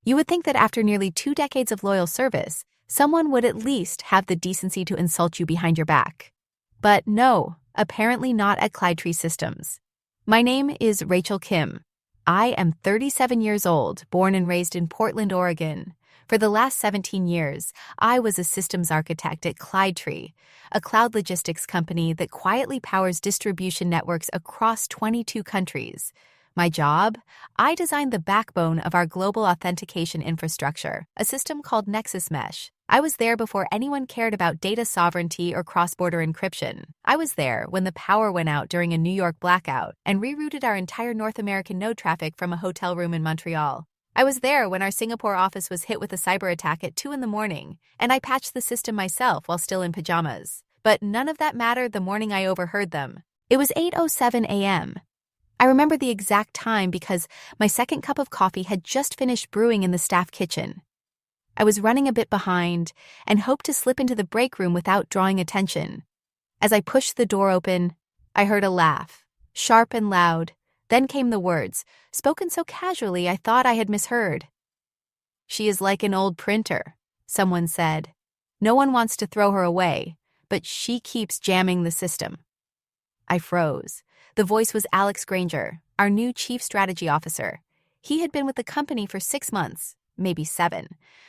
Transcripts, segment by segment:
You would think that after nearly 2 decades of loyal service, someone would at least have the decency to insult you behind your back. But no, apparently not at Clydetree Systems. My name is Rachel Kim. I am 37 years old, born and raised in Portland, Oregon. For the last 17 years, I was a systems architect at Clydetree, a cloud logistics company that quietly powers distribution networks across 22 countries. My job? I designed the backbone of our global authentication infrastructure, a system called Nexus Mesh. I was there before anyone cared about data sovereignty or cross-border encryption. I was there when the power went out during a New York blackout and rerouted our entire North American node traffic from a hotel room in Montreal. I was there when our Singapore office was hit with a cyber attack at 2 a.m, and I patched the system myself while still in pajamas. But none of that mattered the morning I overheard them. It was 8:07 a.m. I remember the exact time because my second cup of coffee had just finished brewing in the staff kitchen. I was running a bit behind and hoped to slip into the break room without drawing attention. As I pushed the door open, I heard a laugh, sharp and loud. Then came the words, spoken so casually I thought I had misheard. "She is like an old printer," someone said. "No one wants to throw her away, but she keeps jamming the system." I froze. The voice was Alex Granger, our new chief strategy officer. He had been with the company for 6 months, maybe 7.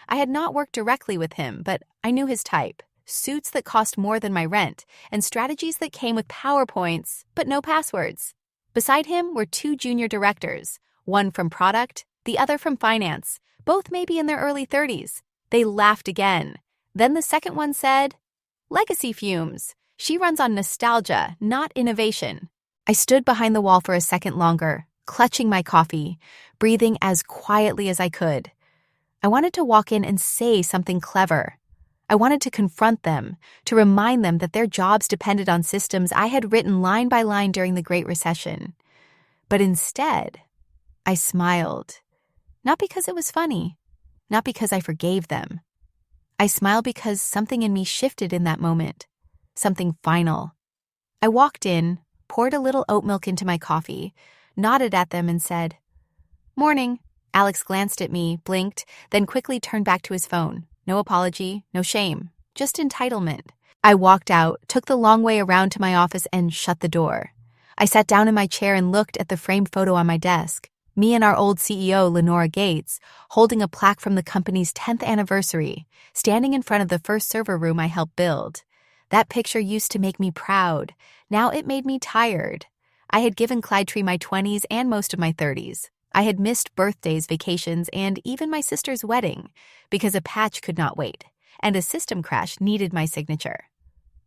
I had not worked directly with him, but I knew his type. Suits that cost more than my rent, and strategies that came with PowerPoints, but no passwords. Beside him were 2 junior directors, one from product, the other from finance, both maybe in their early 30s. They laughed again. Then the second one said, "Legacy fumes. She runs on nostalgia, not innovation." I stood behind the wall for a second longer, clutching my coffee, breathing as quietly as I could. I wanted to walk in and say something clever. I wanted to confront them, to remind them that their jobs depended on systems I had written line by line during the Great Recession. But instead, I smiled. Not because it was funny, not because I forgave them. I smiled because something in me shifted in that moment, something final. I walked in, poured a little oat milk into my coffee, nodded at them and said, "Morning." Alex glanced at me, blinked, then quickly turned back to his phone. No apology, no shame, just entitlement. I walked out, took the long way around to my office and shut the door. I sat down in my chair and looked at the framed photo on my desk. Me and our old CEO, Lenora Gates, holding a plaque from the company's 10th anniversary, standing in front of the first server room I helped build. That picture used to make me proud. Now it made me tired. I had given Clydetree my 20s and most of my 30s. I had missed birthdays, vacations, and even my sister's wedding because a patch could not wait, and a system crash needed my signature.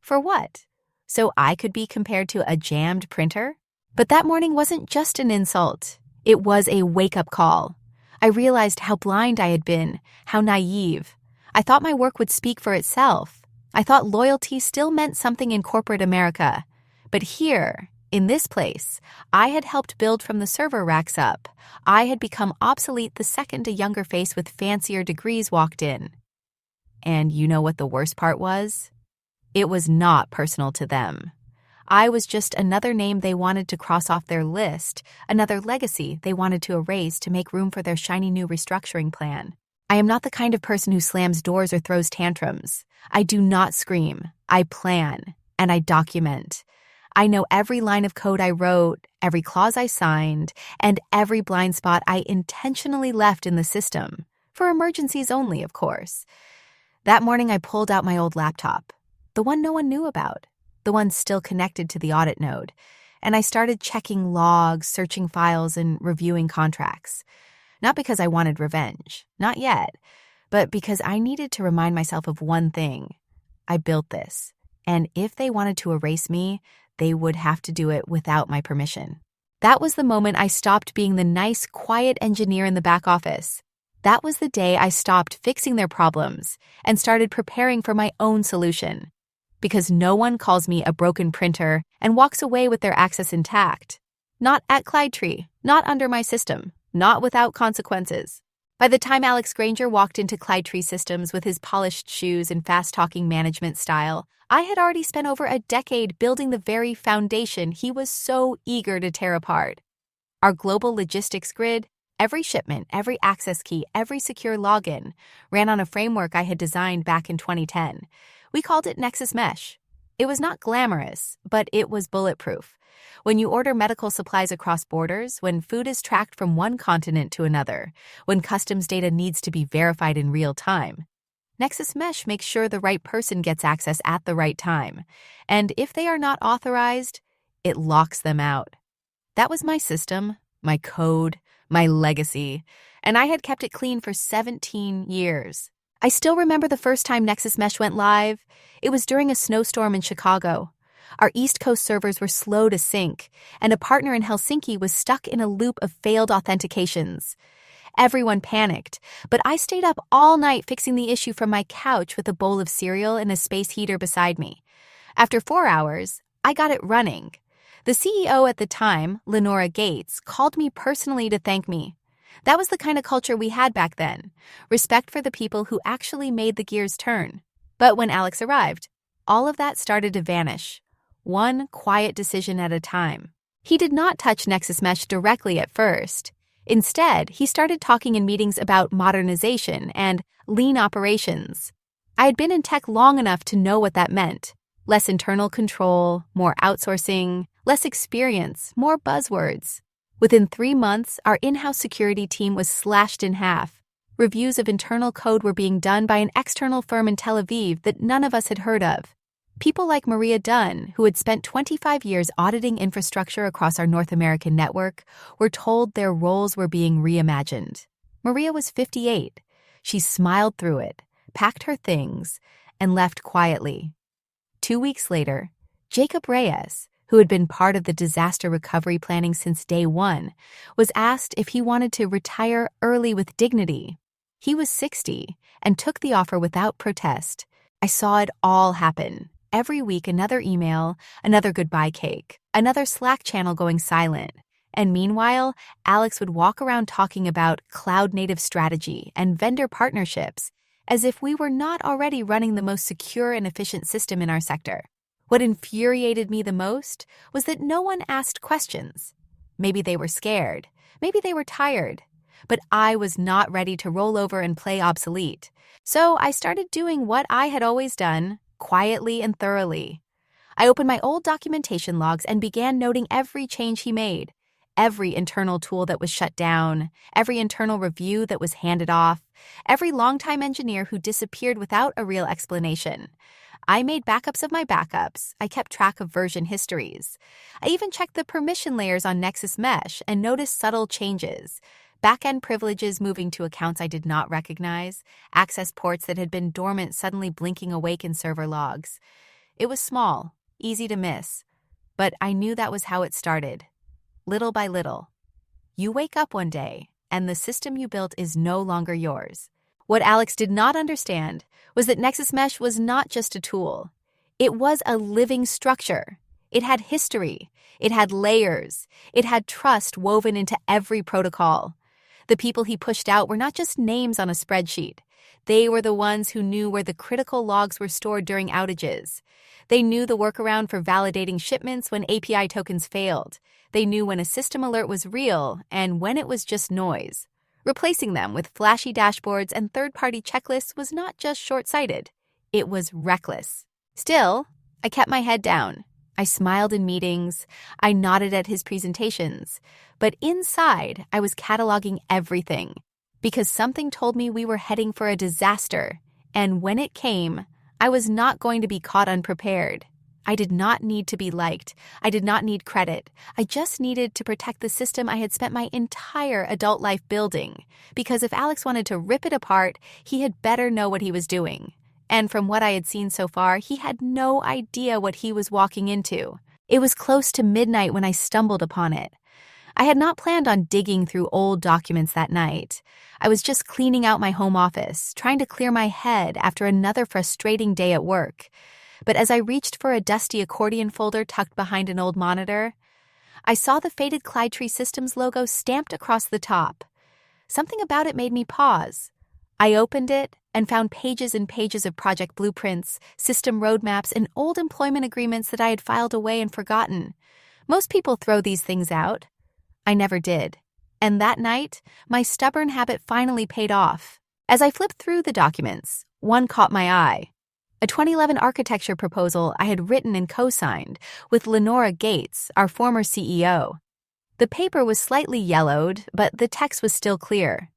For what? So I could be compared to a jammed printer? But that morning wasn't just an insult. It was a wake-up call. I realized how blind I had been, how naive. I thought my work would speak for itself. I thought loyalty still meant something in corporate America. But here, in this place, I had helped build from the server racks up. I had become obsolete the second a younger face with fancier degrees walked in. And you know what the worst part was? It was not personal to them. I was just another name they wanted to cross off their list, another legacy they wanted to erase to make room for their shiny new restructuring plan. I am not the kind of person who slams doors or throws tantrums. I do not scream. I plan, and I document. I know every line of code I wrote, every clause I signed, and every blind spot I intentionally left in the system. For emergencies only, of course. That morning I pulled out my old laptop, the one no one knew about, the one still connected to the audit node, and I started checking logs, searching files, and reviewing contracts. Not because I wanted revenge, not yet, but because I needed to remind myself of one thing. I built this, and if they wanted to erase me, they would have to do it without my permission. That was the moment I stopped being the nice, quiet engineer in the back office. That was the day I stopped fixing their problems and started preparing for my own solution. Because no one calls me a broken printer and walks away with their access intact. Not at Clydetree, not under my system, not without consequences. By the time Alex Granger walked into Clydetree Systems with his polished shoes and fast-talking management style, I had already spent over a decade building the very foundation he was so eager to tear apart. Our global logistics grid, Every shipment, every access key, every secure login ran on a framework I had designed back in 2010. We called it Nexus Mesh. It was not glamorous, but it was bulletproof. When you order medical supplies across borders, when food is tracked from one continent to another, when customs data needs to be verified in real time, Nexus Mesh makes sure the right person gets access at the right time. And if they are not authorized, it locks them out. That was my system, my code, my legacy, and I had kept it clean for 17 years. I still remember the first time Nexus Mesh went live. It was during a snowstorm in Chicago. Our East Coast servers were slow to sync, and a partner in Helsinki was stuck in a loop of failed authentications. Everyone panicked, but I stayed up all night fixing the issue from my couch with a bowl of cereal and a space heater beside me. After 4 hours, I got it running. The CEO at the time, Lenora Gates, called me personally to thank me. That was the kind of culture we had back then, respect for the people who actually made the gears turn. But when Alex arrived, all of that started to vanish, one quiet decision at a time. He did not touch Nexus Mesh directly at first. Instead, he started talking in meetings about modernization and lean operations. I had been in tech long enough to know what that meant. Less internal control, more outsourcing, less experience, more buzzwords. Within 3 months, our in-house security team was slashed in half. Reviews of internal code were being done by an external firm in Tel Aviv that none of us had heard of. People like Maria Dunn, who had spent 25 years auditing infrastructure across our North American network, were told their roles were being reimagined. Maria was 58. She smiled through it, packed her things, and left quietly. 2 weeks later, Jacob Reyes, who had been part of the disaster recovery planning since day one, was asked if he wanted to retire early with dignity. He was 60 and took the offer without protest. I saw it all happen. Every week, another email, another goodbye cake, another Slack channel going silent. And meanwhile, Alex would walk around talking about cloud-native strategy and vendor partnerships as if we were not already running the most secure and efficient system in our sector. What infuriated me the most was that no one asked questions. Maybe they were scared. Maybe they were tired. But I was not ready to roll over and play obsolete. So I started doing what I had always done, quietly and thoroughly. I opened my old documentation logs and began noting every change he made, every internal tool that was shut down, every internal review that was handed off, every longtime engineer who disappeared without a real explanation. I made backups of my backups. I kept track of version histories. I even checked the permission layers on Nexus Mesh and noticed subtle changes. Back-end privileges moving to accounts I did not recognize, access ports that had been dormant suddenly blinking awake in server logs. It was small, easy to miss, but I knew that was how it started. Little by little. You wake up one day, and the system you built is no longer yours. What Alex did not understand was that Nexus Mesh was not just a tool. It was a living structure. It had history. It had layers. It had trust woven into every protocol. The people he pushed out were not just names on a spreadsheet. They were the ones who knew where the critical logs were stored during outages. They knew the workaround for validating shipments when API tokens failed. They knew when a system alert was real and when it was just noise. Replacing them with flashy dashboards and third-party checklists was not just short-sighted. It was reckless. Still, I kept my head down. I smiled in meetings. I nodded at his presentations. But inside, I was cataloging everything. Because something told me we were heading for a disaster. And when it came, I was not going to be caught unprepared. I did not need to be liked. I did not need credit. I just needed to protect the system I had spent my entire adult life building. Because if Alex wanted to rip it apart, he had better know what he was doing. And from what I had seen so far, he had no idea what he was walking into. It was close to midnight when I stumbled upon it. I had not planned on digging through old documents that night. I was just cleaning out my home office, trying to clear my head after another frustrating day at work. But as I reached for a dusty accordion folder tucked behind an old monitor, I saw the faded Clydetree Systems logo stamped across the top. Something about it made me pause. I opened it and found pages and pages of project blueprints, system roadmaps, and old employment agreements that I had filed away and forgotten. Most people throw these things out. I never did. And that night, my stubborn habit finally paid off. As I flipped through the documents, one caught my eye. A 2011 architecture proposal I had written and co-signed with Lenora Gates, our former CEO. The paper was slightly yellowed, but the text was still clear.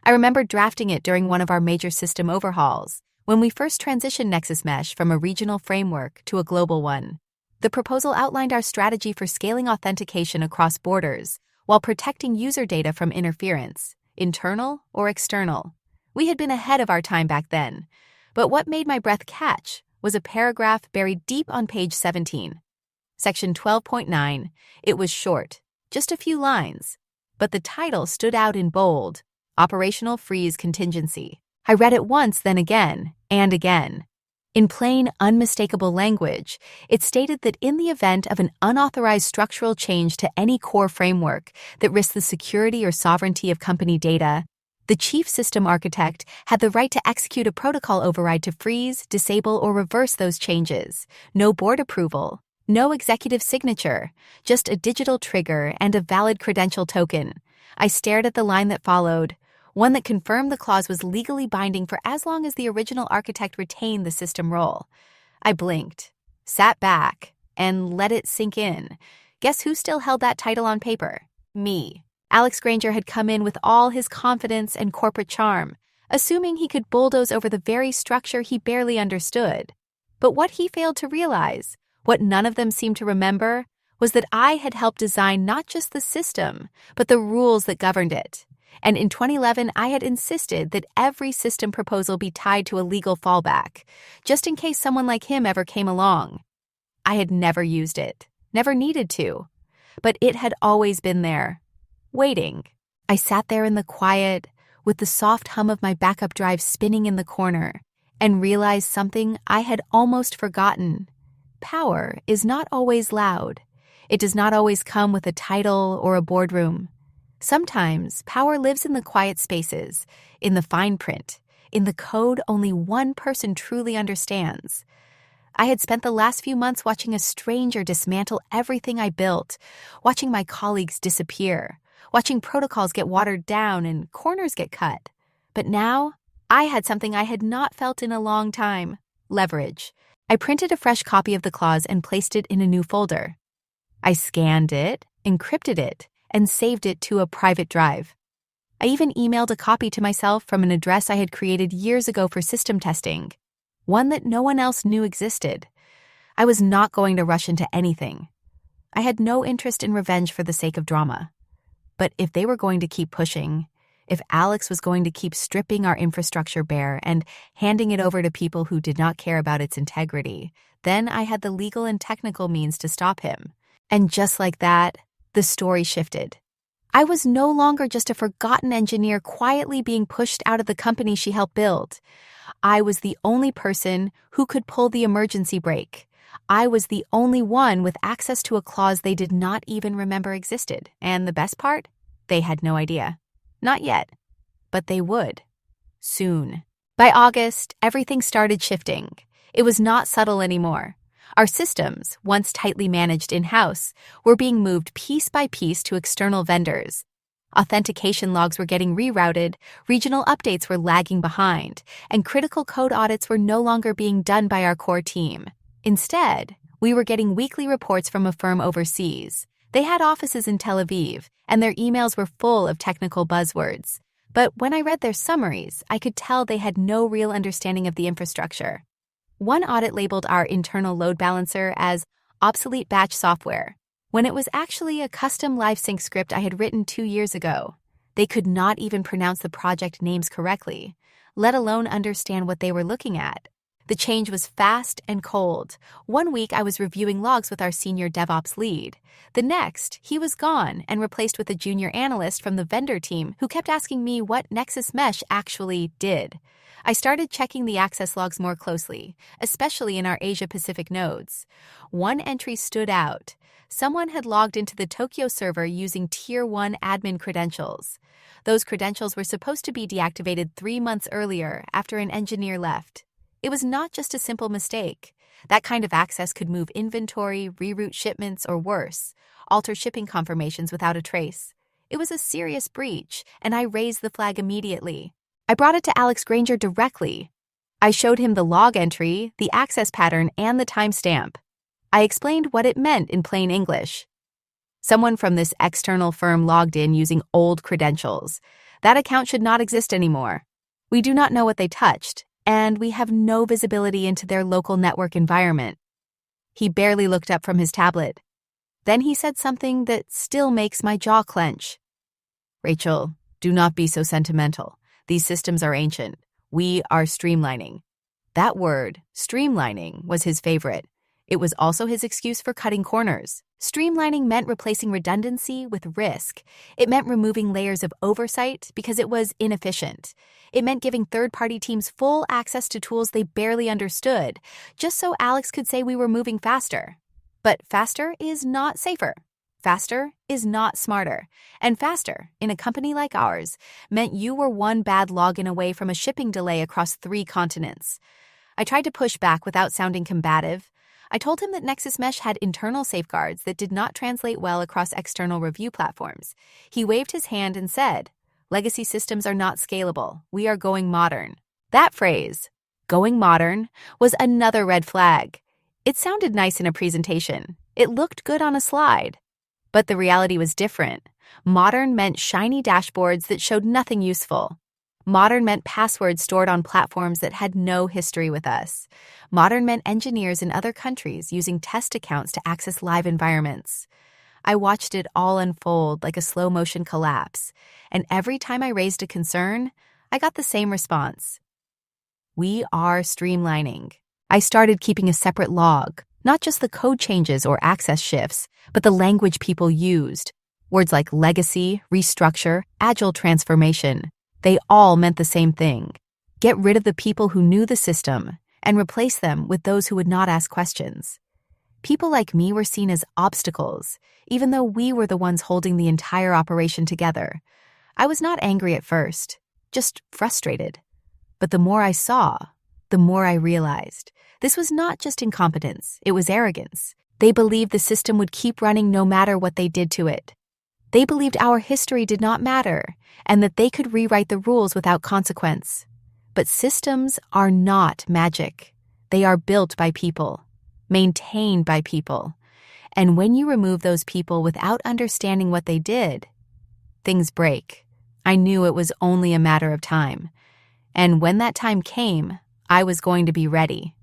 I remember drafting it during one of our major system overhauls, when we first transitioned Nexus Mesh from a regional framework to a global one. The proposal outlined our strategy for scaling authentication across borders while protecting user data from interference, internal or external. We had been ahead of our time back then, but what made my breath catch was a paragraph buried deep on page 17. Section 12.9, it was short, just a few lines, but the title stood out in bold, Operational Freeze Contingency. I read it once, then again, and again. In plain, unmistakable language, it stated that in the event of an unauthorized structural change to any core framework that risked the security or sovereignty of company data, the chief system architect had the right to execute a protocol override to freeze, disable, or reverse those changes. No board approval, no executive signature, just a digital trigger and a valid credential token. I stared at the line that followed, one that confirmed the clause was legally binding for as long as the original architect retained the system role. I blinked, sat back, and let it sink in. Guess who still held that title on paper? Me. Alex Granger had come in with all his confidence and corporate charm, assuming he could bulldoze over the very structure he barely understood. But what he failed to realize, what none of them seemed to remember, was that I had helped design not just the system, but the rules that governed it. And in 2011, I had insisted that every system proposal be tied to a legal fallback, just in case someone like him ever came along. I had never used it, never needed to, but it had always been there, waiting. I sat there in the quiet, with the soft hum of my backup drive spinning in the corner, and realized something I had almost forgotten. Power is not always loud. It does not always come with a title or a boardroom. Sometimes power lives in the quiet spaces, in the fine print, in the code only one person truly understands. I had spent the last few months watching a stranger dismantle everything I built, watching my colleagues disappear, watching protocols get watered down and corners get cut. But now, I had something I had not felt in a long time: leverage. I printed a fresh copy of the clause and placed it in a new folder. I scanned it, encrypted it, and saved it to a private drive. I even emailed a copy to myself from an address I had created years ago for system testing, one that no one else knew existed. I was not going to rush into anything. I had no interest in revenge for the sake of drama. But if they were going to keep pushing, if Alex was going to keep stripping our infrastructure bare and handing it over to people who did not care about its integrity, then I had the legal and technical means to stop him. And just like that, the story shifted. I was no longer just a forgotten engineer quietly being pushed out of the company she helped build. I was the only person who could pull the emergency brake. I was the only one with access to a clause they did not even remember existed. And the best part? They had no idea. Not yet. But they would. Soon. By August, everything started shifting. It was not subtle anymore. Our systems, once tightly managed in-house, were being moved piece by piece to external vendors. Authentication logs were getting rerouted, regional updates were lagging behind, and critical code audits were no longer being done by our core team. Instead, we were getting weekly reports from a firm overseas. They had offices in Tel Aviv, and their emails were full of technical buzzwords. But when I read their summaries, I could tell they had no real understanding of the infrastructure. One audit labeled our internal load balancer as obsolete batch software, when it was actually a custom live sync script I had written 2 years ago. They could not even pronounce the project names correctly, let alone understand what they were looking at. The change was fast and cold. One week I was reviewing logs with our senior DevOps lead. The next, he was gone and replaced with a junior analyst from the vendor team who kept asking me what Nexus Mesh actually did. I started checking the access logs more closely, especially in our Asia-Pacific nodes. One entry stood out. Someone had logged into the Tokyo server using Tier 1 admin credentials. Those credentials were supposed to be deactivated 3 months earlier after an engineer left. It was not just a simple mistake. That kind of access could move inventory, reroute shipments, or worse, alter shipping confirmations without a trace. It was a serious breach, and I raised the flag immediately. I brought it to Alex Granger directly. I showed him the log entry, the access pattern, and the timestamp. I explained what it meant in plain English. Someone from this external firm logged in using old credentials. That account should not exist anymore. We do not know what they touched, and we have no visibility into their local network environment. He barely looked up from his tablet. Then he said something that still makes my jaw clench. Rachel, do not be so sentimental. These systems are ancient. We are streamlining. That word, streamlining, was his favorite. It was also his excuse for cutting corners. Streamlining meant replacing redundancy with risk. It meant removing layers of oversight because it was inefficient. It meant giving third-party teams full access to tools they barely understood, just so Alex could say we were moving faster. But faster is not safer. Faster is not smarter. And faster, in a company like ours, meant you were one bad login away from a shipping delay across 3 continents. I tried to push back without sounding combative. I told him that Nexus Mesh had internal safeguards that did not translate well across external review platforms. He waved his hand and said, "Legacy systems are not scalable. We are going modern." That phrase, going modern, was another red flag. It sounded nice in a presentation. It looked good on a slide. But the reality was different. Modern meant shiny dashboards that showed nothing useful. Modern meant passwords stored on platforms that had no history with us. Modern meant engineers in other countries using test accounts to access live environments. I watched it all unfold like a slow-motion collapse, and every time I raised a concern, I got the same response. We are streamlining. I started keeping a separate log, not just the code changes or access shifts, but the language people used. Words like legacy, restructure, agile transformation. They all meant the same thing. Get rid of the people who knew the system and replace them with those who would not ask questions. People like me were seen as obstacles, even though we were the ones holding the entire operation together. I was not angry at first, just frustrated. But the more I saw, the more I realized. This was not just incompetence, it was arrogance. They believed the system would keep running no matter what they did to it. They believed our history did not matter, and that they could rewrite the rules without consequence. But systems are not magic. They are built by people, maintained by people. And when you remove those people without understanding what they did, things break. I knew it was only a matter of time. And when that time came, I was going to be ready.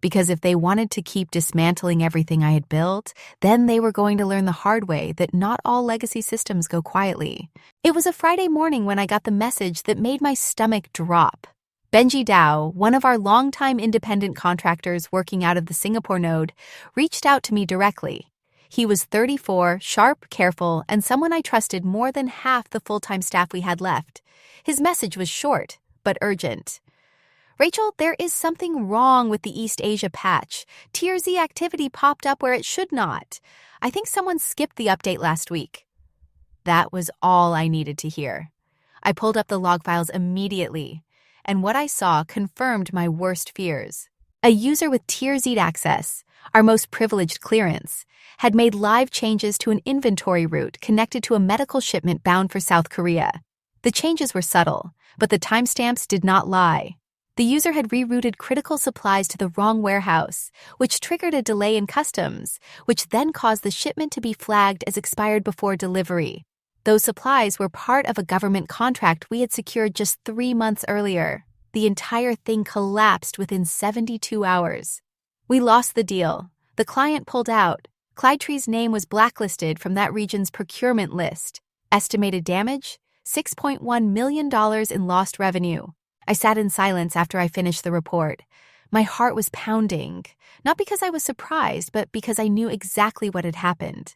Because if they wanted to keep dismantling everything I had built, then they were going to learn the hard way that not all legacy systems go quietly. It was a Friday morning when I got the message that made my stomach drop. Benji Dow, one of our longtime independent contractors working out of the Singapore node, reached out to me directly. He was 34, sharp, careful, and someone I trusted more than half the full-time staff we had left. His message was short, but urgent. Rachel, there is something wrong with the East Asia patch. Tier Z activity popped up where it should not. I think someone skipped the update last week. That was all I needed to hear. I pulled up the log files immediately, and what I saw confirmed my worst fears. A user with Tier Z access, our most privileged clearance, had made live changes to an inventory route connected to a medical shipment bound for South Korea. The changes were subtle, but the timestamps did not lie. The user had rerouted critical supplies to the wrong warehouse, which triggered a delay in customs, which then caused the shipment to be flagged as expired before delivery. Those supplies were part of a government contract we had secured just 3 months earlier. The entire thing collapsed within 72 hours. We lost the deal. The client pulled out. Clytree's name was blacklisted from that region's procurement list. Estimated damage? $6.1 million in lost revenue. I sat in silence after I finished the report. My heart was pounding, not because I was surprised, but because I knew exactly what had happened.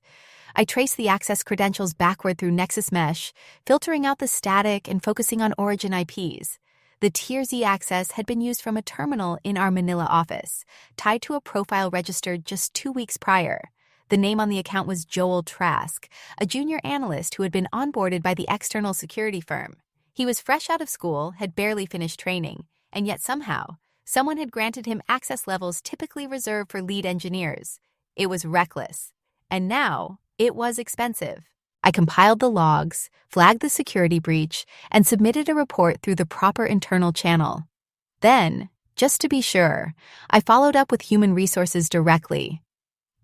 I traced the access credentials backward through Nexus Mesh, filtering out the static and focusing on origin IPs. The Tier Z access had been used from a terminal in our Manila office, tied to a profile registered just 2 weeks prior. The name on the account was Joel Trask, a junior analyst who had been onboarded by the external security firm. He was fresh out of school, had barely finished training, and yet somehow, someone had granted him access levels typically reserved for lead engineers. It was reckless. And now, it was expensive. I compiled the logs, flagged the security breach, and submitted a report through the proper internal channel. Then, just to be sure, I followed up with human resources directly.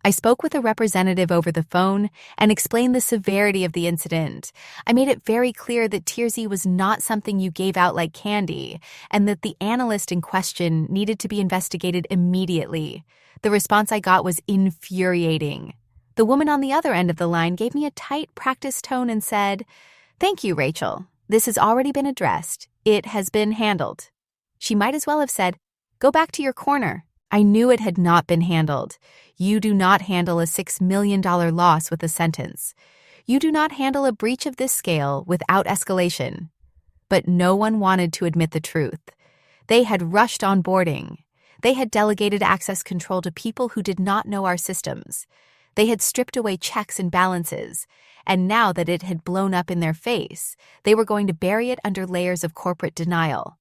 I spoke with a representative over the phone and explained the severity of the incident. I made it very clear that Tier Z was not something you gave out like candy, and that the analyst in question needed to be investigated immediately. The response I got was infuriating. The woman on the other end of the line gave me a tight, practiced tone and said, "Thank you, Rachel. This has already been addressed. It has been handled." She might as well have said, "Go back to your corner." I knew it had not been handled. You do not handle a $6 million loss with a sentence. You do not handle a breach of this scale without escalation. But no one wanted to admit the truth. They had rushed onboarding. They had delegated access control to people who did not know our systems. They had stripped away checks and balances, and now that it had blown up in their face, they were going to bury it under layers of corporate denial.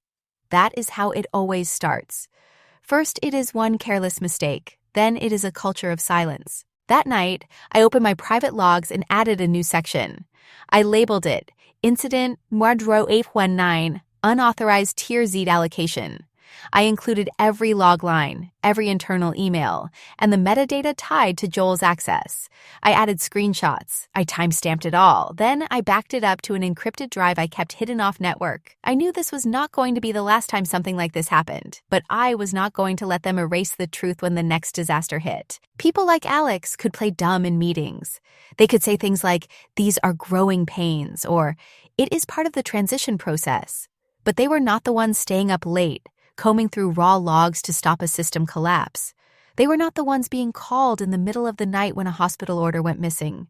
That is how it always starts. First, it is one careless mistake. Then it is a culture of silence. That night, I opened my private logs and added a new section. I labeled it Incident Mwadro 819 Unauthorized Tier Z Allocation. I included every log line, every internal email, and the metadata tied to Joel's access. I added screenshots. I timestamped it all. Then I backed it up to an encrypted drive I kept hidden off network. I knew this was not going to be the last time something like this happened, but I was not going to let them erase the truth when the next disaster hit. People like Alex could play dumb in meetings. They could say things like, "These are growing pains," or "It is part of the transition process." But they were not the ones staying up late, combing through raw logs to stop a system collapse. They were not the ones being called in the middle of the night when a hospital order went missing.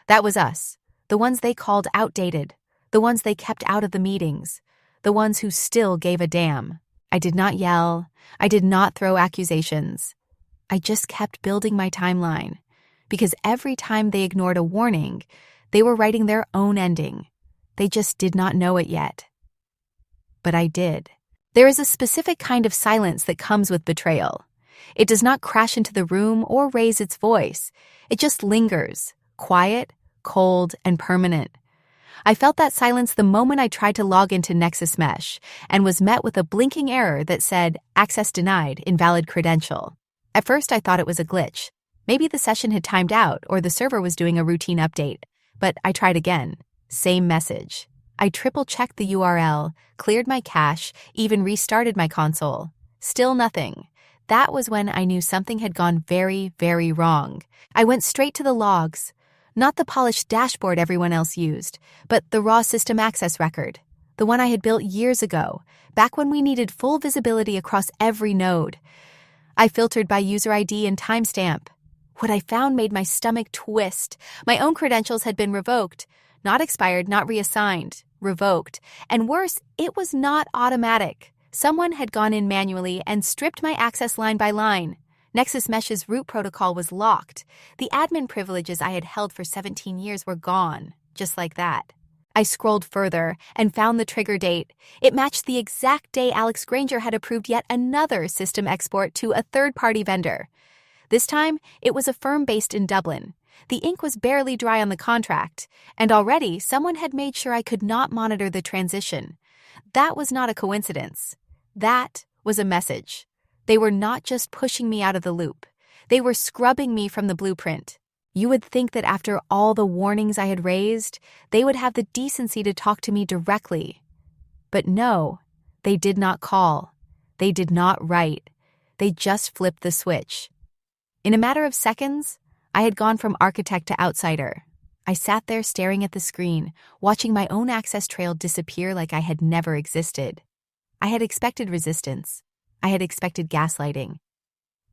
That was us, the ones they called outdated, the ones they kept out of the meetings, the ones who still gave a damn. I did not yell. I did not throw accusations. I just kept building my timeline, because every time they ignored a warning, they were writing their own ending. They just did not know it yet. But I did. There is a specific kind of silence that comes with betrayal. It does not crash into the room or raise its voice. It just lingers, quiet, cold, and permanent. I felt that silence the moment I tried to log into Nexus Mesh and was met with a blinking error that said, "Access denied, invalid credential." At first, I thought it was a glitch. Maybe the session had timed out or the server was doing a routine update. But I tried again. Same message. I triple-checked the URL, cleared my cache, even restarted my console. Still nothing. That was when I knew something had gone very, very wrong. I went straight to the logs. Not the polished dashboard everyone else used, but the raw system access record. The one I had built years ago, back when we needed full visibility across every node. I filtered by user ID and timestamp. What I found made my stomach twist. My own credentials had been revoked. Not expired, not reassigned. Revoked. And worse, it was not automatic. Someone had gone in manually and stripped my access line by line. Nexus Mesh's root protocol was locked. The admin privileges I had held for 17 years were gone, just like that. I scrolled further and found the trigger date. It matched the exact day Alex Granger had approved yet another system export to a third-party vendor. This time, it was a firm based in Dublin. The ink was barely dry on the contract, and already someone had made sure I could not monitor the transition. That was not a coincidence. That was a message. They were not just pushing me out of the loop. They were scrubbing me from the blueprint. You would think that after all the warnings I had raised, they would have the decency to talk to me directly. But no, they did not call. They did not write. They just flipped the switch. In a matter of seconds, I had gone from architect to outsider. I sat there staring at the screen, watching my own access trail disappear like I had never existed. I had expected resistance. I had expected gaslighting.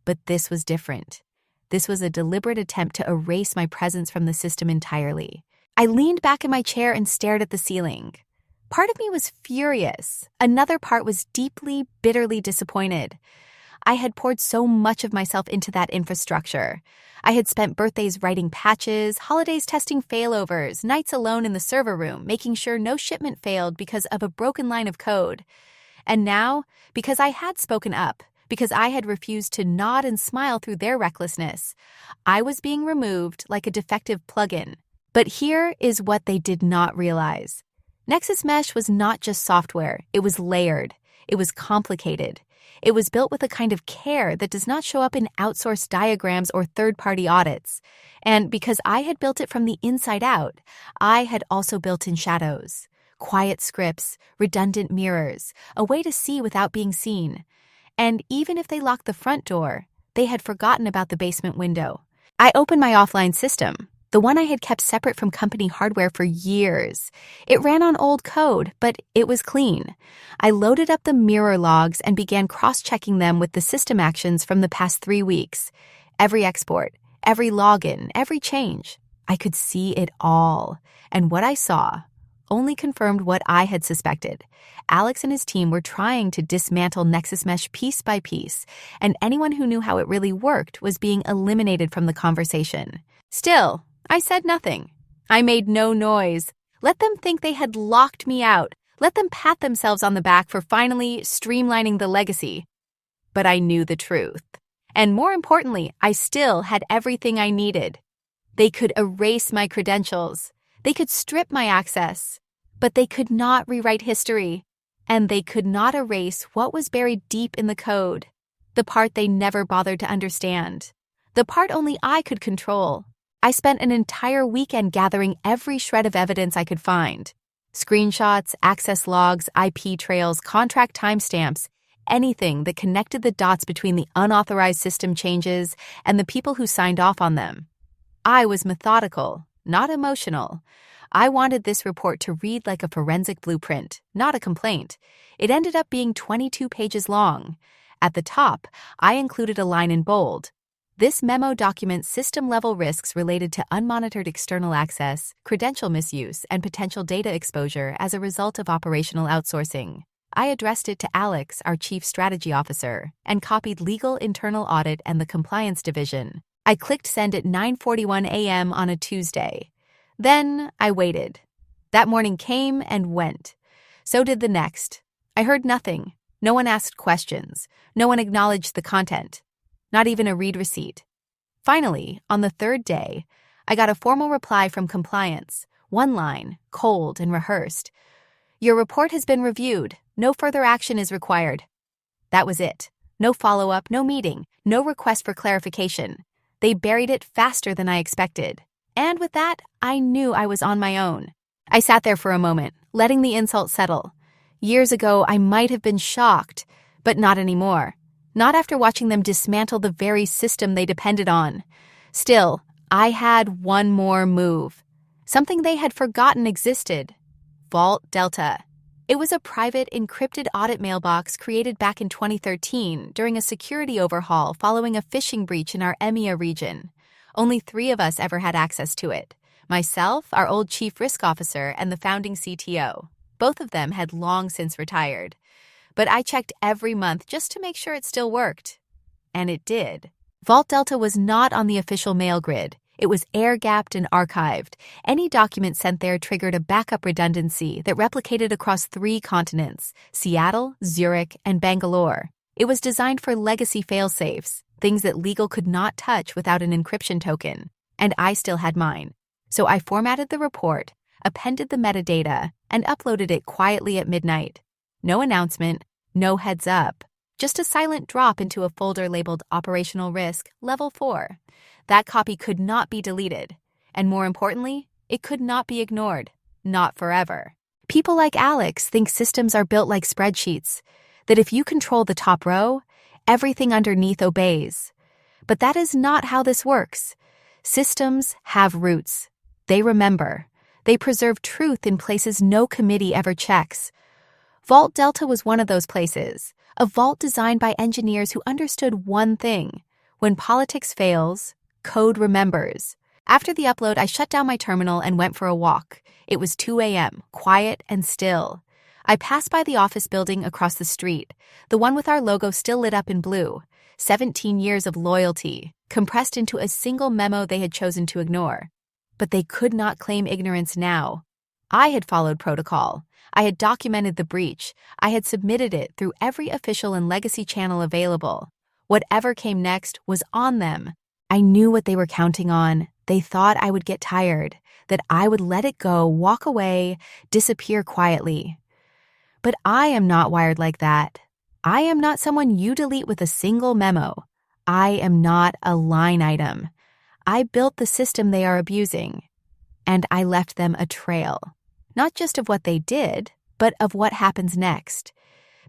But this was different. This was a deliberate attempt to erase my presence from the system entirely. I leaned back in my chair and stared at the ceiling. Part of me was furious. Another part was deeply, bitterly disappointed. I had poured so much of myself into that infrastructure. I had spent birthdays writing patches, holidays testing failovers, nights alone in the server room, making sure no shipment failed because of a broken line of code. And now, because I had spoken up, because I had refused to nod and smile through their recklessness, I was being removed like a defective plugin. But here is what they did not realize. Nexus Mesh was not just software, it was layered. It was complicated. It was built with a kind of care that does not show up in outsourced diagrams or third-party audits. And because I had built it from the inside out, I had also built in shadows, quiet scripts, redundant mirrors, a way to see without being seen. And even if they locked the front door, they had forgotten about the basement window. I opened my offline system, the one I had kept separate from company hardware for years. It ran on old code, but it was clean. I loaded up the mirror logs and began cross-checking them with the system actions from the past 3 weeks. Every export, every login, every change. I could see it all. And what I saw only confirmed what I had suspected. Alex and his team were trying to dismantle Nexus Mesh piece by piece, and anyone who knew how it really worked was being eliminated from the conversation. Still, I said nothing. I made no noise. Let them think they had locked me out. Let them pat themselves on the back for finally streamlining the legacy. But I knew the truth. And more importantly, I still had everything I needed. They could erase my credentials. They could strip my access. But they could not rewrite history. And they could not erase what was buried deep in the code. The part they never bothered to understand. The part only I could control. I spent an entire weekend gathering every shred of evidence I could find. Screenshots, access logs, IP trails, contract timestamps, anything that connected the dots between the unauthorized system changes and the people who signed off on them. I was methodical, not emotional. I wanted this report to read like a forensic blueprint, not a complaint. It ended up being 22 pages long. At the top, I included a line in bold. This memo documents system-level risks related to unmonitored external access, credential misuse, and potential data exposure as a result of operational outsourcing. I addressed it to Alex, our Chief Strategy Officer, and copied Legal, Internal Audit, and the Compliance Division. I clicked send at 9:41 a.m. on a Tuesday. Then I waited. That morning came and went. So did the next. I heard nothing. No one asked questions. No one acknowledged the content. Not even a read receipt. Finally, on the third day, I got a formal reply from compliance. One line, cold and rehearsed. Your report has been reviewed. No further action is required. That was it. No follow-up, no meeting, no request for clarification. They buried it faster than I expected. And with that, I knew I was on my own. I sat there for a moment, letting the insult settle. Years ago, I might have been shocked, but not anymore. Not after watching them dismantle the very system they depended on. Still, I had one more move. Something they had forgotten existed. Vault Delta. It was a private, encrypted audit mailbox created back in 2013 during a security overhaul following a phishing breach in our EMEA region. Only 3 of us ever had access to it. Myself, our old chief risk officer, and the founding CTO. Both of them had long since retired. But I checked every month just to make sure it still worked. And it did. Vault Delta was not on the official mail grid. It was air-gapped and archived. Any document sent there triggered a backup redundancy that replicated across 3 continents, Seattle, Zurich, and Bangalore. It was designed for legacy fail-safes, things that legal could not touch without an encryption token. And I still had mine. So I formatted the report, appended the metadata, and uploaded it quietly at midnight. No announcement, no heads up, just a silent drop into a folder labeled Operational Risk Level 4. That copy could not be deleted, and more importantly, it could not be ignored, not forever. People like Alex think systems are built like spreadsheets, that if you control the top row, everything underneath obeys. But that is not how this works. Systems have roots. They remember. They preserve truth in places no committee ever checks. Vault Delta was one of those places, a vault designed by engineers who understood one thing. When politics fails, code remembers. After the upload, I shut down my terminal and went for a walk. It was 2 a.m., quiet and still. I passed by the office building across the street, the one with our logo still lit up in blue. 17 years of loyalty, compressed into a single memo they had chosen to ignore. But they could not claim ignorance now. I had followed protocol. I had documented the breach. I had submitted it through every official and legacy channel available. Whatever came next was on them. I knew what they were counting on. They thought I would get tired. that I would let it go, walk away, disappear quietly. But I am not wired like that. I am not someone you delete with a single memo. I am not a line item. I built the system they are abusing, and I left them a trail, not just of what they did, but of what happens next.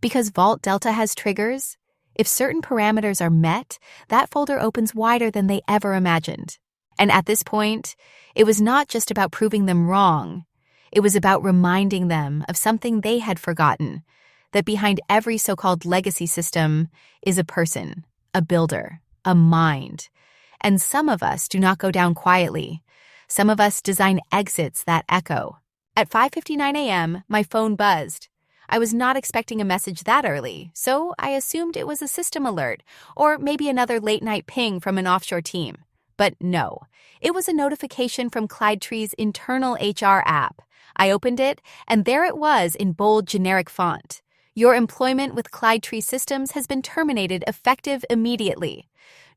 Because Vault Delta has triggers, if certain parameters are met, that folder opens wider than they ever imagined. And at this point, it was not just about proving them wrong. It was about reminding them of something they had forgotten, that behind every so-called legacy system is a person, a builder, a mind. And some of us do not go down quietly. Some of us design exits that echo. At 5:59 a.m., my phone buzzed. I was not expecting a message that early, so I assumed it was a system alert, or maybe another late-night ping from an offshore team. But no, it was a notification from Clydetree's internal HR app. I opened it, and there it was in bold, generic font. Your employment with Clydetree Systems has been terminated effective immediately.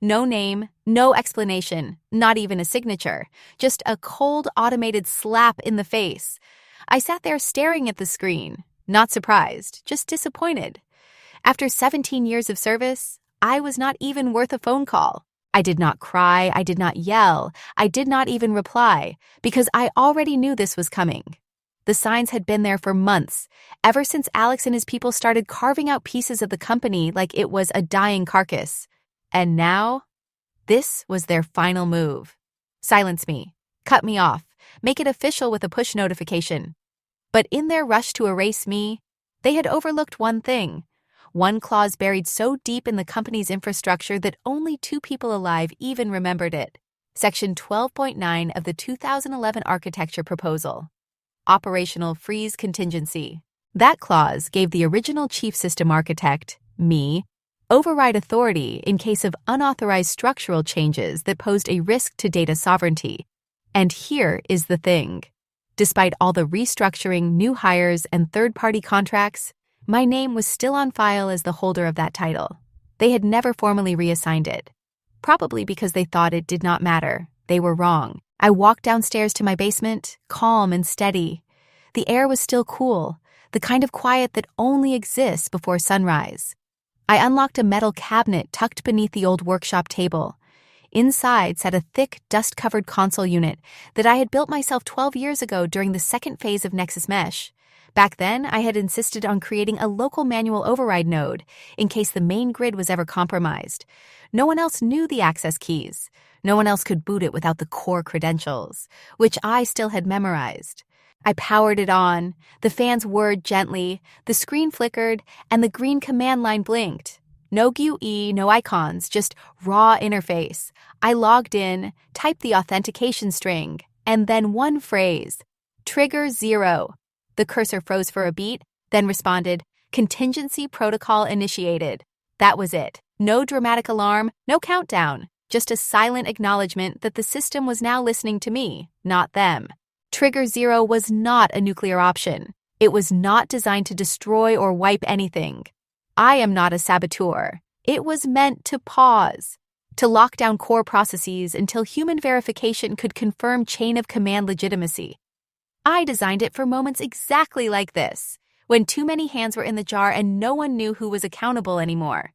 No name, no explanation, not even a signature. Just a cold, automated slap in the face. I sat there staring at the screen, not surprised, just disappointed. After 17 years of service, I was not even worth a phone call. I did not cry, I did not yell, I did not even reply, because I already knew this was coming. The signs had been there for months, ever since Alex and his people started carving out pieces of the company like it was a dying carcass. And now, this was their final move. Silence me, cut me off, make it official with a push notification. But in their rush to erase me, they had overlooked one thing. One clause buried so deep in the company's infrastructure that only 2 people alive even remembered it. Section 12.9 of the 2011 Architecture Proposal. Operational Freeze Contingency. That clause gave the original chief system architect, me, override authority in case of unauthorized structural changes that posed a risk to data sovereignty. And here is the thing. Despite all the restructuring, new hires, and third-party contracts, my name was still on file as the holder of that title. They had never formally reassigned it. Probably because they thought it did not matter. They were wrong. I walked downstairs to my basement, calm and steady. The air was still cool, the kind of quiet that only exists before sunrise. I unlocked a metal cabinet tucked beneath the old workshop table. Inside sat a thick, dust-covered console unit that I had built myself 12 years ago during the second phase of Nexus Mesh. Back then, I had insisted on creating a local manual override node in case the main grid was ever compromised. No one else knew the access keys. No one else could boot it without the core credentials, which I still had memorized. I powered it on, the fans whirred gently, the screen flickered, and the green command line blinked. No GUI, no icons, just raw interface. I logged in, typed the authentication string, and then one phrase, trigger 0. The cursor froze for a beat, then responded, contingency protocol initiated. That was it. No dramatic alarm, no countdown, just a silent acknowledgement that the system was now listening to me, not them. Trigger 0 was not a nuclear option. It was not designed to destroy or wipe anything. I am not a saboteur. It was meant to pause, to lock down core processes until human verification could confirm chain of command legitimacy. I designed it for moments exactly like this, when too many hands were in the jar and no one knew who was accountable anymore.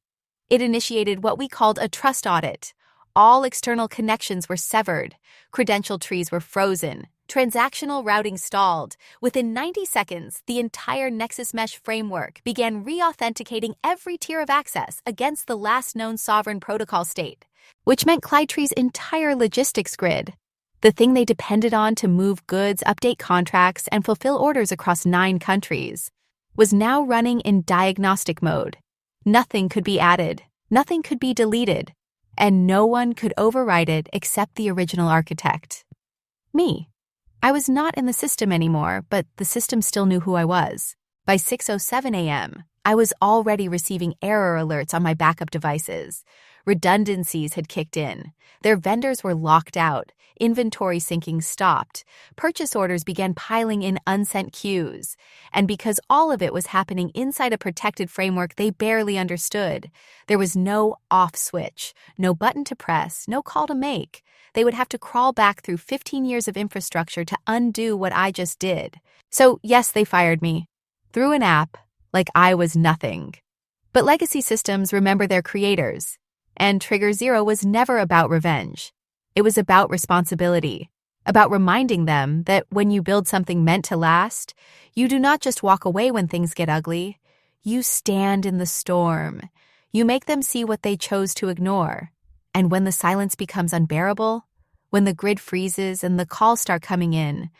It initiated what we called a trust audit. All external connections were severed, credential trees were frozen, transactional routing stalled. Within 90 seconds, the entire Nexus Mesh framework began re-authenticating every tier of access against the last known sovereign protocol state, which meant Clytree's entire logistics grid, the thing they depended on to move goods, update contracts, and fulfill orders across 9 countries, was now running in diagnostic mode. Nothing could be added, nothing could be deleted, and no one could override it except the original architect. Me. I was not in the system anymore, but the system still knew who I was. By 6:07 a.m., I was already receiving error alerts on my backup devices. Redundancies had kicked in. Their vendors were locked out. Inventory syncing stopped. Purchase orders began piling in unsent queues. And because all of it was happening inside a protected framework they barely understood, there was no off switch, no button to press, no call to make. They would have to crawl back through 15 years of infrastructure to undo what I just did. So yes, they fired me. Through an app, like I was nothing. But legacy systems remember their creators. And Trigger Zero was never about revenge. It was about responsibility, about reminding them that when you build something meant to last, you do not just walk away when things get ugly. You stand in the storm. You make them see what they chose to ignore. And when the silence becomes unbearable, when the grid freezes and the calls start coming in,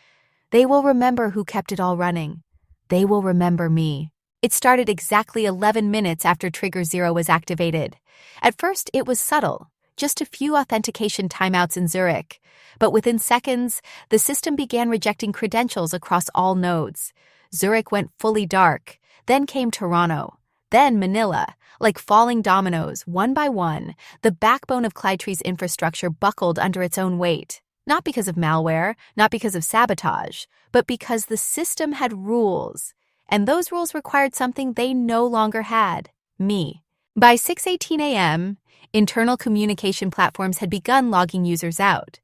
they will remember who kept it all running. They will remember me. It started exactly 11 minutes after Trigger Zero was activated. At first, it was subtle, just a few authentication timeouts in Zurich. But within seconds, the system began rejecting credentials across all nodes. Zurich went fully dark. Then came Toronto. Then Manila. Like falling dominoes, one by one, the backbone of Clytree's infrastructure buckled under its own weight. Not because of malware, not because of sabotage, but because the system had rules. And those rules required something they no longer had: me. By 6:18 a.m., internal communication platforms had begun logging users out.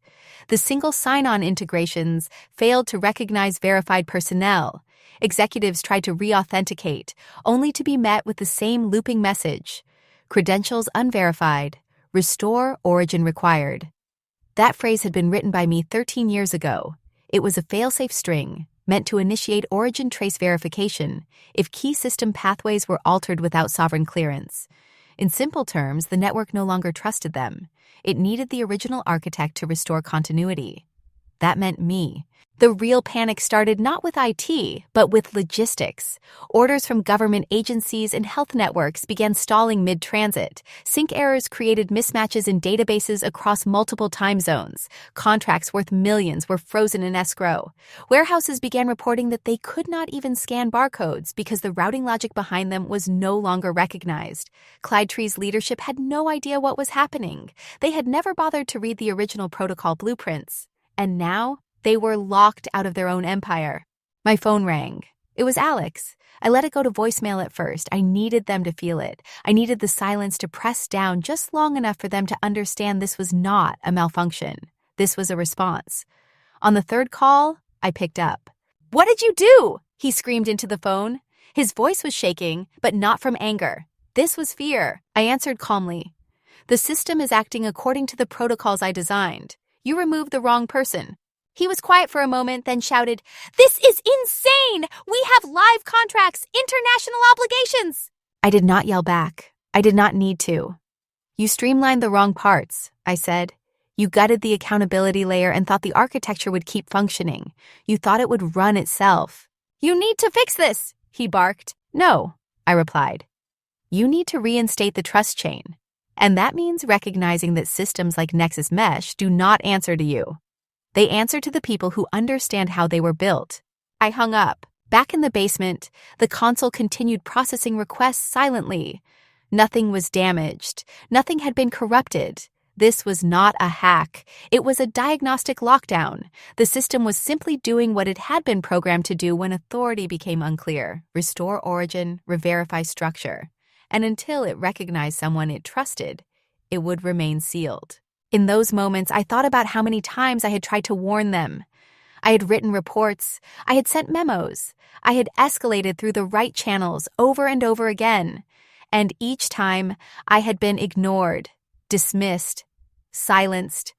The single sign-on integrations failed to recognize verified personnel. Executives tried to re-authenticate, only to be met with the same looping message: credentials unverified, restore origin required. That phrase had been written by me 13 years ago. It was a fail-safe string, meant to initiate origin trace verification if key system pathways were altered without sovereign clearance. In simple terms, the network no longer trusted them. It needed the original architect to restore continuity. That meant me. The real panic started not with IT, but with logistics. Orders from government agencies and health networks began stalling mid-transit. Sync errors created mismatches in databases across multiple time zones. Contracts worth millions were frozen in escrow. Warehouses began reporting that they could not even scan barcodes because the routing logic behind them was no longer recognized. Clytree's leadership had no idea what was happening. They had never bothered to read the original protocol blueprints. And now, they were locked out of their own empire. My phone rang. It was Alex. I let it go to voicemail at first. I needed them to feel it. I needed the silence to press down just long enough for them to understand this was not a malfunction. This was a response. On the third call, I picked up. "What did you do?" he screamed into the phone. His voice was shaking, but not from anger. This was fear. I answered calmly. "The system is acting according to the protocols I designed. You removed the wrong person." He was quiet for a moment, then shouted, "This is insane! We have live contracts, international obligations!" I did not yell back. I did not need to. "You streamlined the wrong parts," I said. "You gutted the accountability layer and thought the architecture would keep functioning. You thought it would run itself." "You need to fix this," he barked. "No," I replied. "You need to reinstate the trust chain. And that means recognizing that systems like Nexus Mesh do not answer to you. They answer to the people who understand how they were built." I hung up. Back in the basement, the console continued processing requests silently. Nothing was damaged. Nothing had been corrupted. This was not a hack. It was a diagnostic lockdown. The system was simply doing what it had been programmed to do when authority became unclear: restore origin, re-verify structure. And until it recognized someone it trusted, it would remain sealed. In those moments, I thought about how many times I had tried to warn them. I had written reports. I had sent memos. I had escalated through the right channels over and over again. And each time, I had been ignored, dismissed, silenced,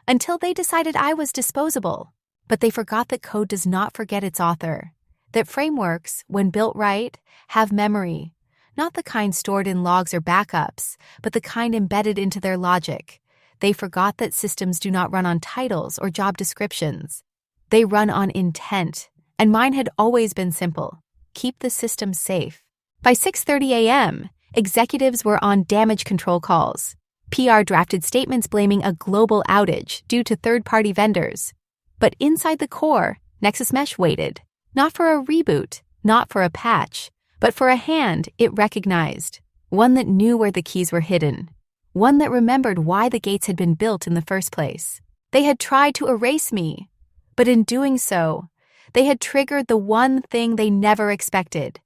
until they decided I was disposable. But they forgot that code does not forget its author, that frameworks, when built right, have memory, not the kind stored in logs or backups, but the kind embedded into their logic. They forgot that systems do not run on titles or job descriptions. They run on intent, and mine had always been simple: keep the system safe. By 6:30 a.m., executives were on damage control calls. PR drafted statements blaming a global outage due to third-party vendors. But inside the core, Nexus Mesh waited, not for a reboot, not for a patch, but for a hand it recognized, one that knew where the keys were hidden, one that remembered why the gates had been built in the first place. They had tried to erase me, but in doing so, they had triggered the one thing they never expected,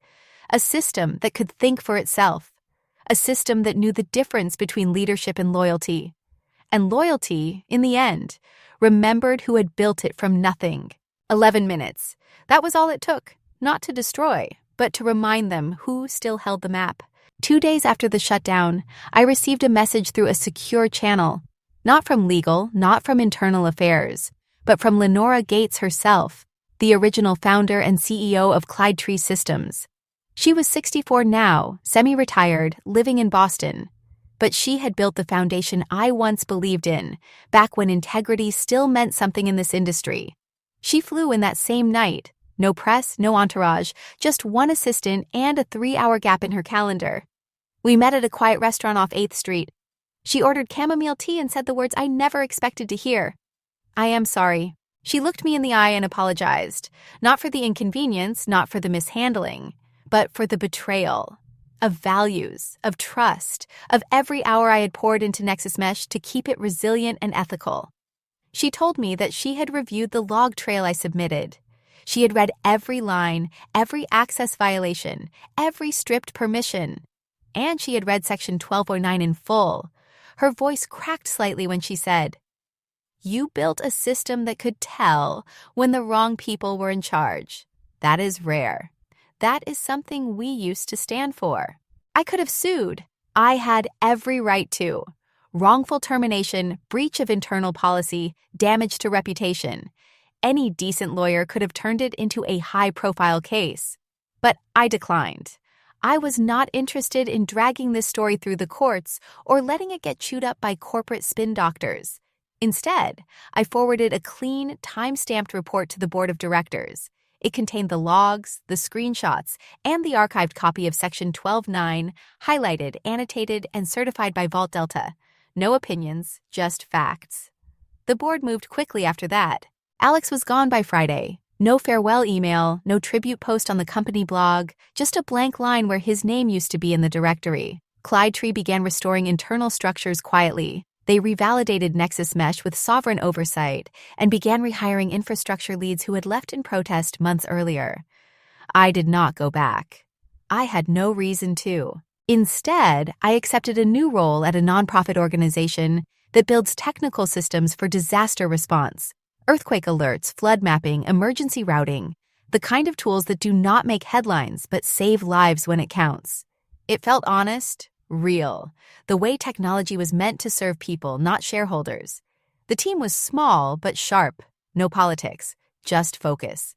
a system that could think for itself, a system that knew the difference between leadership and loyalty. And loyalty, in the end, remembered who had built it from nothing. 11 minutes. That was all it took, not to destroy, but to remind them who still held the map. 2 days after the shutdown, I received a message through a secure channel, not from legal, not from internal affairs, but from Lenora Gates herself, the original founder and CEO of Clydetree Systems. She was 64 now, semi-retired, living in Boston. But she had built the foundation I once believed in, back when integrity still meant something in this industry. She flew in that same night. No press, no entourage, just one assistant and a 3-hour gap in her calendar. We met at a quiet restaurant off 8th Street. She ordered chamomile tea and said the words I never expected to hear. "I am sorry." She looked me in the eye and apologized, not for the inconvenience, not for the mishandling, but for the betrayal. Of values, of trust, of every hour I had poured into Nexus Mesh to keep it resilient and ethical. She told me that she had reviewed the log trail I submitted. She had read every line, every access violation, every stripped permission. And she had read Section 1209 in full. Her voice cracked slightly when she said, "You built a system that could tell when the wrong people were in charge. That is rare. That is something we used to stand for." I could have sued. I had every right to. Wrongful termination, breach of internal policy, damage to reputation. Any decent lawyer could have turned it into a high-profile case. But I declined. I was not interested in dragging this story through the courts or letting it get chewed up by corporate spin doctors. Instead, I forwarded a clean, time-stamped report to the board of directors. It contained the logs, the screenshots, and the archived copy of Section 12.9, highlighted, annotated, and certified by Vault Delta. No opinions, just facts. The board moved quickly after that. Alex was gone by Friday. No farewell email, no tribute post on the company blog, just a blank line where his name used to be in the directory. Clydetree began restoring internal structures quietly. They revalidated Nexus Mesh with sovereign oversight and began rehiring infrastructure leads who had left in protest months earlier. I did not go back. I had no reason to. Instead, I accepted a new role at a nonprofit organization that builds technical systems for disaster response, earthquake alerts, flood mapping, emergency routing, the kind of tools that do not make headlines but save lives when it counts. It felt honest, real, the way technology was meant to serve people, not shareholders. The team was small but sharp, no politics, just focus.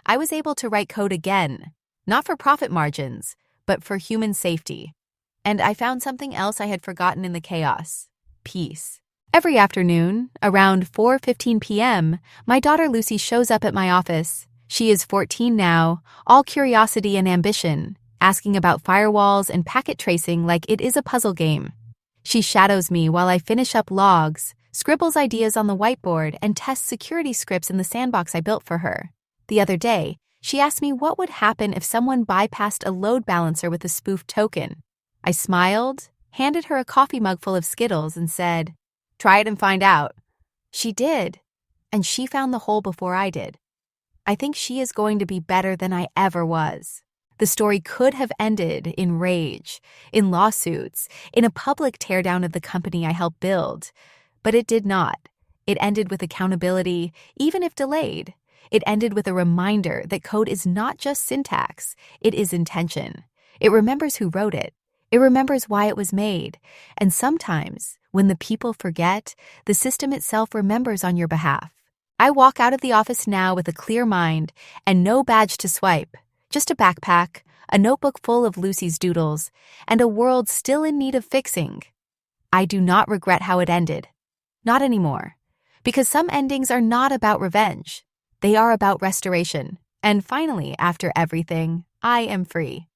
I was able to write code again, not for profit margins, but for human safety. And I found something else I had forgotten in the chaos: peace. Every afternoon, around 4:15 p.m., my daughter Lucy shows up at my office. She is 14 now, all curiosity and ambition, asking about firewalls and packet tracing like it is a puzzle game. She shadows me while I finish up logs, scribbles ideas on the whiteboard, and tests security scripts in the sandbox I built for her. The other day, she asked me what would happen if someone bypassed a load balancer with a spoofed token. I smiled, handed her a coffee mug full of Skittles, and said, "Try it and find out." She did, and she found the hole before I did. I think she is going to be better than I ever was. The story could have ended in rage, in lawsuits, in a public teardown of the company I helped build. But it did not. It ended with accountability, even if delayed. It ended with a reminder that code is not just syntax, it is intention. It remembers who wrote it. It remembers why it was made. And sometimes, when the people forget, the system itself remembers on your behalf. I walk out of the office now with a clear mind and no badge to swipe. Just a backpack, a notebook full of Lucy's doodles, and a world still in need of fixing. I do not regret how it ended. Not anymore. Because some endings are not about revenge. They are about restoration. And finally, after everything, I am free.